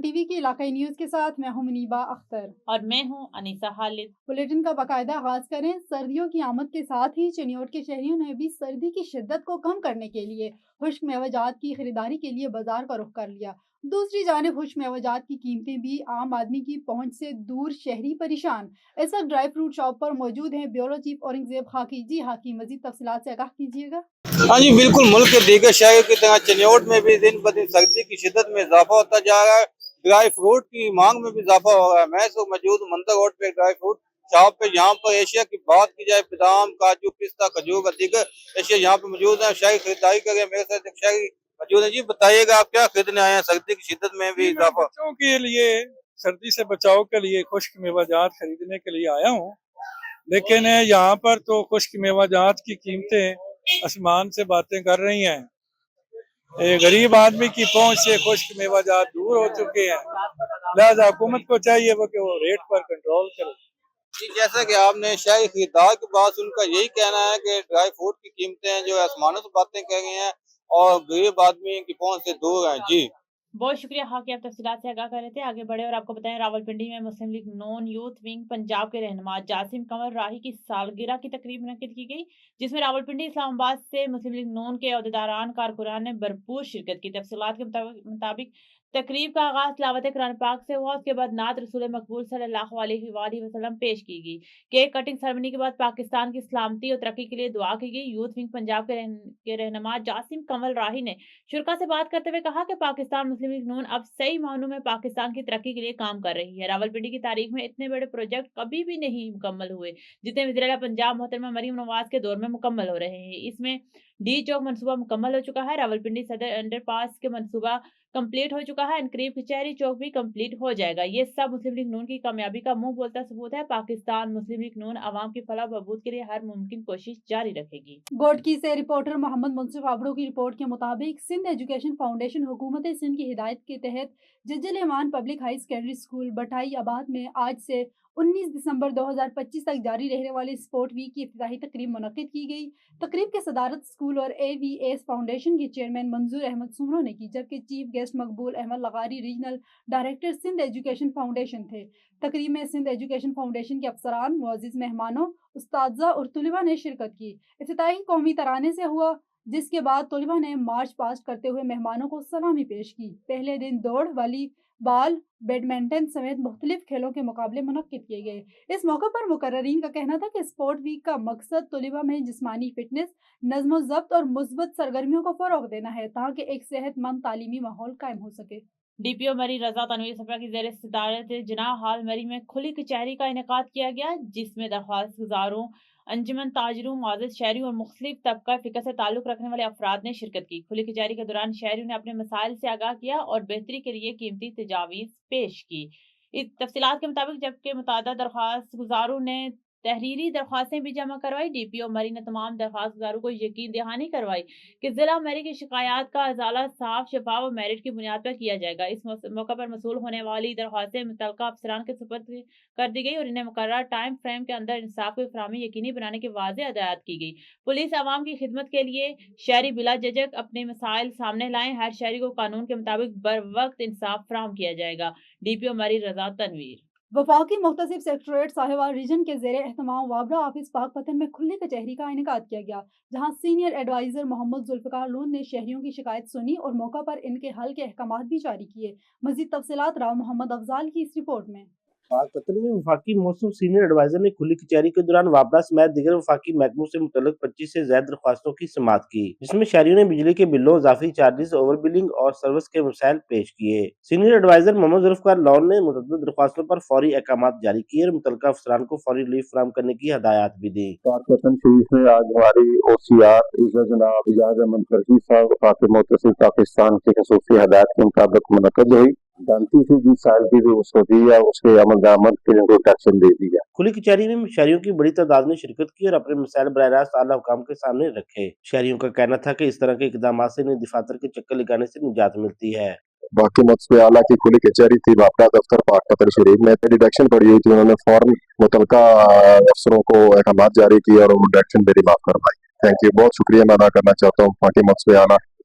T V کی علاقائی news کے ساتھ میں ہوں منیبہ اختر اور میں ہوں انیسہ خالد۔ بلیٹن کا باقاعدہ آغاز کریں۔ سردیوں کی آمد کے ساتھ ہی چنیوٹ کے شہریوں نے بھی سردی کی شدت کو کم کرنے کے لیے خشک میوہ جات کی خریداری کے لیے بازار کا رخ کر لیا۔ دوسری جانب خشک میوہ جات کی قیمتیں بھی عام آدمی کی پہنچ سے دور، شہری پریشان۔ اس وقت ڈرائی فروٹ شاپ پر موجود ہیں بیورو چیف اورنگزیب خاکی۔ جی خاکی، مزید تفصیلات سے آگاہ کیجیے گا۔ ہاں جی بالکل، ملک کے دیگر شہروں کی طرح چنیوٹ میں بھی دن بدن سردی کی شدت میں اضافہ ہوتا جا رہا ہے۔ ڈرائی فروٹ کی مانگ میں بھی اضافہ ہو رہا ہے۔ میں اس وقت موجود منظر روڈ پہ ڈرائی فروٹ شاپ پہ، یہاں پر ایشیا کی بات کی جائے، بادام، کاجو، پستہ، کھجور اور دیگر ایشیا یہاں پہ موجود ہیں۔ شہری خریداری کر رہے ہیں، میرے ساتھ ایک شہری موجود ہیں۔ جی بتائیے گا، آپ کیا خریدنے آئے ہیں؟ سردی کی شدت میں بھی اضافہ۔ بچوں کے لیے سردی سے بچاؤ کے لیے خشک میوہ جات خریدنے کے لیے آیا ہوں، لیکن یہاں پر تو خشک میوہ جات کی قیمتیں آسمان سے باتیں کر رہی ہیں۔ غریب آدمی کی پہنچ سے خشک میوہ جات دور ہو چکے ہیں، لہذا حکومت کو چاہیے کہ وہ ریٹ پر کنٹرول کرے۔ جی جیسا کہ آپ نے شہری خریدار کی بات سن کر یہی کہنا ہے کہ ڈرائی فروٹ کی قیمتیں جو آسمانوں سے باتیں کر رہی ہیں اور غریب آدمی کی پہنچ سے دور ہیں۔ جی بہت شکریہ خاکی، آپ تفصیلات سے آگاہ کر رہے تھے۔ آگے بڑھے اور آپ کو بتائیں، راولپنڈی میں مسلم لیگ نون یوتھ ونگ پنجاب کے رہنما جاسم قمر راہی کی سالگرہ کی تقریب منعقد کی گئی، جس میں راولپنڈی، اسلام آباد سے مسلم لیگ نون کے عہدیداران، کارکنان نے بھرپور شرکت کی۔ تفصیلات کے مطابق تقریب کا آغاز تلاوت قرآن پاک سے ہوا، اس کے بعد نعت رسول مقبول صلی اللہ علیہ وآلہ وسلم پیش کی گئی۔ کیک کٹنگ سرمنی کے بعد پاکستان کی سلامتی اور ترقی کے لیے دعا کی گئی۔ یوتھ ونگ پنجاب کے رہنما جاسم قمر راہی نے شرکا سے بات کرتے ہوئے کہا کہ پاکستان مسلم لیگ نون اب صحیح معنوں میں پاکستان کی ترقی کے لیے کام کر رہی ہے۔ راولپنڈی کی تاریخ میں اتنے بڑے پروجیکٹ کبھی بھی نہیں مکمل ہوئے جتنے وزیراعلیٰ پنجاب محترمہ مریم نواز کے دور میں مکمل ہو رہے ہیں۔ اس میں ڈی چوک منصوبہ مکمل ہو چکا ہے، راولپنڈی صدر انڈر پاس کے منصوبہ کمپلیٹ ہو چکا ہے، انقریب کچہری چوک بھی کمپلیٹ ہو جائے گا۔ یہ سب مسلم لیگ نون کی کامیابی کا منہ بولتا ثبوت ہے۔ پاکستان مسلم لیگ نون عوام کی فلاح و بہبود کے لیے ہر ممکن کوشش جاری رکھے گی۔ گوٹکی سے رپورٹر محمد منصف آبرو کی رپورٹ کے مطابق سندھ ایجوکیشن فاؤنڈیشن حکومت سندھ کی ہدایت کے تحت ججل امان پبلک ہائی سیکنڈری اسکول بٹائی آباد میں آج سے 19 دسمبر 2025 تک جاری رہنے والی اسپورٹ ویک کی افتتاحی تقریب منعقد کی گئی۔ تقریب کی صدارت اسکول اور اے وی ایس فاؤنڈیشن کے چیئرمین منظور احمد سمرو نے کی، جبکہ چیف گیسٹ مقبول احمد لغاری regional director Sindh education foundation تھے۔ تقریب میں سندھ ایجوکیشن فاؤنڈیشن کے افسران، معزز مہمانوں، اساتذہ اور طلباء نے شرکت کی۔ افتتاحی قومی ترانے سے ہوا، جس کے بعد طلباء نے مارچ پاسٹ کرتے ہوئے مہمانوں کو سلامی پیش کی۔ پہلے دن دوڑ، والی بال، بیڈمنٹن سمیت مختلف کھیلوں کے مقابلے منعقد کیے گئے۔ اس موقع پر مقررین کا کہنا تھا کہ اسپورٹ ویک کا مقصد طلباء میں جسمانی فٹنس، نظم و ضبط اور مثبت سرگرمیوں کو فروغ دینا ہے تاکہ ایک صحت مند تعلیمی ماحول قائم ہو سکے۔ ڈی پی او مری رضا تنویر صفرا کی زیر صدارت جناح ہال مری میں کھلی کچہری کا انعقاد کیا گیا، جس میں درخواست گزاروں، انجمن تاجروں، معزز شہریوں اور مختلف طبقہ فکر سے تعلق رکھنے والے افراد نے شرکت کی۔ کھلی کچہری کے دوران شہریوں نے اپنے مسائل سے آگاہ کیا اور بہتری کے لیے قیمتی تجاویز پیش کی۔ اس تفصیلات کے مطابق جبکہ متعدد درخواست گزاروں نے تحریری درخواستیں بھی جمع کروائی، ڈی پی او مری نے تمام درخواست گزاروں کو یقین دہانی کروائی کہ ضلع مری کی شکایات کا ازالہ صاف، شفاف اور میرٹ کی بنیاد پر کیا جائے گا۔ اس موقع پر موصول ہونے والی درخواستیں متعلقہ افسران کے سپرد کر دی گئی اور انہیں مقررہ ٹائم فریم کے اندر انصاف کی فراہمی یقینی بنانے کی واضح ہدایت کی گئی۔ پولیس عوام کی خدمت کے لیے شہری بلا جھجک اپنے مسائل سامنے لائیں، ہر شہری کو قانون کے مطابق بروقت انصاف فراہم کیا جائے گا۔ ڈی پی او مری رضا تنویر۔ وفاقی مختصر سیکٹریٹ ساہیوال ریجن کے زیر اہتمام وابرا آفس پاک پتن میں کھلی کچہری کا انعقاد کیا گیا، جہاں سینئر ایڈوائزر محمد ذوالفقار لون نے شہریوں کی شکایت سنی اور موقع پر ان کے حل کے احکامات بھی جاری کیے۔ مزید تفصیلات راؤ محمد افضال کی اس رپورٹ میں۔ پاک پتن میں وفاقی موسم سینئر ایڈوائزر نے کھلی کچہری کے دوران وابرا سمیت دیگر وفاقی محکموں سے متعلق 25 سے زائد درخواستوں کی سماعت کی، جس میں شہریوں نے بجلی کے بلوں، اضافی چارجز، اوور بلنگ اور سروس کے مسائل پیش کیے۔ سینئر ایڈوائزر محمد ذوالفقار لون نے متعدد درخواستوں پر فوری احکامات جاری کیے اور متعلقہ افسران کو فوری ریلیف فراہم کرنے کی ہدایات بھی دی۔ پاک پتن شریف میں آج ہماری او سی آر جناب اعجاز احمد فرزی صاحب وفاقی مختصر پاکستان کی خصوصی ہدایت کے مطابق منعقد ہوئی۔ جانتی تھی جس سال کی بھی اس کو دی ہے، اس کے عمل درآمد کے لیے ٹیکشن دے دی ہے۔ کھلی کچہری میں شہریوں کی بڑی تعداد نے شرکت کی اور اپنے مسائل براہ راست اعلیٰ حکام کے سامنے رکھے۔ شہریوں کا کہنا تھا کہ اس طرح کے اقدامات سے انہیں دفاتر کے چکر لگانے سے نجات ملتی ہے۔ باقی مقصد اعلیٰ کی کھلی کچہری تھی وابرا دفتر پاک پتن شریف میں، ڈیڈکشن پڑی ہوئی تھی، انہوں نے فوراً متعلقہ افسروں کو احکامات جاری کیے اور وہ ڈیڈکشن میری معاف کروائی۔ تھینک یو، بہت شکریہ میں ادا کرنا چاہتا ہوں باقی مقصد اعلیٰ